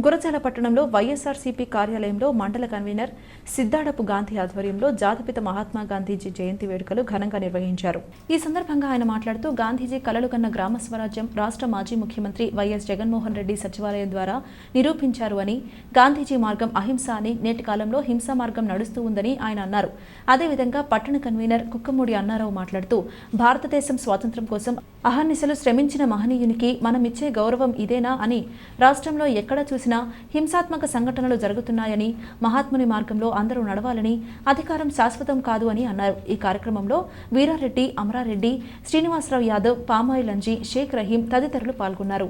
గురజాల పట్టణంలో వైఎస్ఆర్సీపీ కార్యాలయంలో మండల కన్వీనర్ సిద్దాడపు గాంధీ ఆధ్వర్యంలో జాతిపిత మహాత్మా గాంధీజీ జయంతి వేడుకలు ఘనంగా నిర్వహించారు. ఈ సందర్భంగా ఆయన మాట్లాడుతూ గాంధీజీ కలలు కన్న గ్రామ స్వరాజ్యం రాష్ట్ర మాజీ ముఖ్యమంత్రి వైఎస్ జగన్మోహన్ రెడ్డి సచివాలయం ద్వారా నిరూపించారు అని, గాంధీజీ మార్గం అహింస అని, నేటి కాలంలో హింసా మార్గం నడుస్తూ ఉందని ఆయన అన్నారు. అదేవిధంగా పట్టణ కన్వీనర్ కుక్కమూడి అన్నారావు మాట్లాడుతూ భారతదేశం స్వాతంత్ర్యం కోసం అహర్నిశలు శ్రమించిన మహనీయునికి మనం ఇచ్చే గౌరవం ఇదేనా అని, రాష్ట్రంలో ఎక్కడ చూసినా హింసాత్మక సంఘటనలు జరుగుతున్నాయని, మహాత్ముని మార్గంలో అందరూ నడవాలని, అధికారం శాశ్వతం కాదు అని అన్నారు. ఈ కార్యక్రమంలో వీరారెడ్డి, అమరారెడ్డి, శ్రీనివాసరావు యాదవ్, పామాయిల్ అంజీ, షేక్ రహీం తదితరులు పాల్గొన్నారు.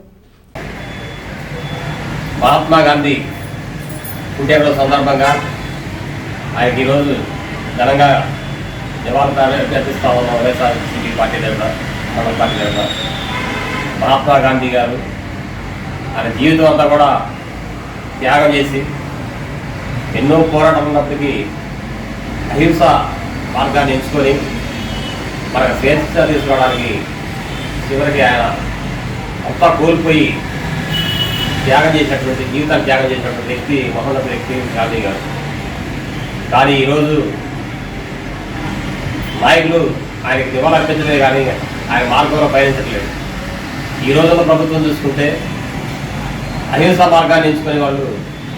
మహాత్మా గాంధీ పుట్టినరోజు సందర్భంగా ఆయనకి ఈరోజు ఘనంగా జవాబు అభ్యర్థిస్తా ఉన్న వైఎస్ఆర్సీపీ పార్టీ తరఫున, మన పార్టీ తరఫున మహాత్మా గాంధీ గారు ఆయన జీవితం అంతా కూడా త్యాగం చేసి ఎన్నో పోరాటాలు ఉన్నప్పటికీ అహింస మార్గాన్ని ఎంచుకొని మనకు స్వేచ్ఛ తీసుకోవడానికి చివరికి ఆయన అంతా కోల్పోయి త్యాగం చేసినటువంటి జీవితాన్ని త్యాగం చేసినటువంటి వ్యక్తి, మహోన్నత వ్యక్తి గాంధీ గారు. కానీ ఈరోజు నాయకులు ఆయనకి నివాళులు అర్పించలేదు, కానీ ఆయన మార్గంలో పయనించట్లేదు. ఈ రోజుల్లో ప్రభుత్వం చూసుకుంటే అహింసా మార్గాన్ని ఎంచుకునే వాళ్ళు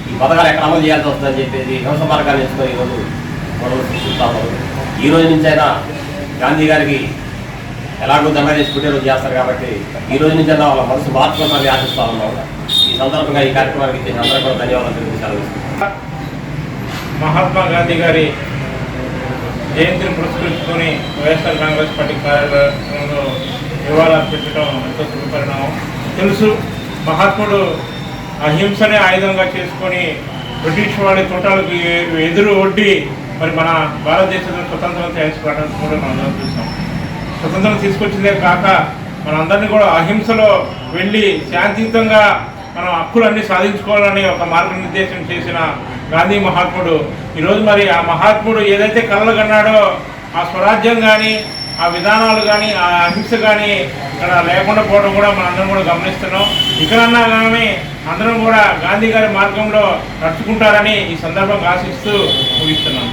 ఈ పథకాలు ఎక్కడ అమలు చేయాల్సి వస్తుందని చెప్పేసి హింస మార్గాన్ని ఎంచుకొని ఈరోజు గొడవలు సృష్టిస్తాము. ఈ రోజు నుంచి అయినా గాంధీ గారికి ఎలాగో దండ చేసి పుట్టినరోజు చేస్తారు కాబట్టి ఈ రోజు నుంచి అయినా వాళ్ళ మనసు మార్చుకోవాలని ఆశిస్తా ఉన్నాం. ఈ సందర్భంగా ఈ కార్యక్రమానికి ఇచ్చేసి అందరూ కూడా ధన్యవాదాలు తెలియజేయాలి. మహాత్మా గాంధీ గారి జయంతిని పురస్కరించుకొని వైఎస్ఆర్ కాంగ్రెస్ పార్టీ కార్యాలయంలో నివాళులు అర్పించడం ఎంతో శుభపరిణామం. తెలుసు, మహాత్ముడు అహింసనే ఆయుధంగా చేసుకొని బ్రిటిష్ వాడి తోటాలకు ఎదురు ఒడ్డి మరి మన భారతదేశంలో స్వతంత్రం చేసుకోవడానికి కూడా మనం చూసాం. స్వతంత్రం తీసుకొచ్చిందే కాక మనందరినీ కూడా అహింసలో వెళ్ళి శాంతియుతంగా మనం హక్కులన్నీ సాధించుకోవాలని ఒక మార్గనిర్దేశం చేసిన గాంధీ మహాత్ముడు ఈరోజు మరి ఆ మహాత్ముడు ఏదైతే కలలు కన్నాడో ఆ స్వరాజ్యం కానీ, ఆ విధానాలు కానీ, ఆ అహింస కానీ ఇక్కడ లేకుండా పోవడం కూడా మనందరం కూడా గమనిస్తున్నాం. ఇక్కడన్నా కానీ అందరం కూడా గాంధీ గారి మార్గంలో నడుచుకుంటారని ఈ సందర్భంగా ఆశిస్తూ ముగిస్తున్నాం.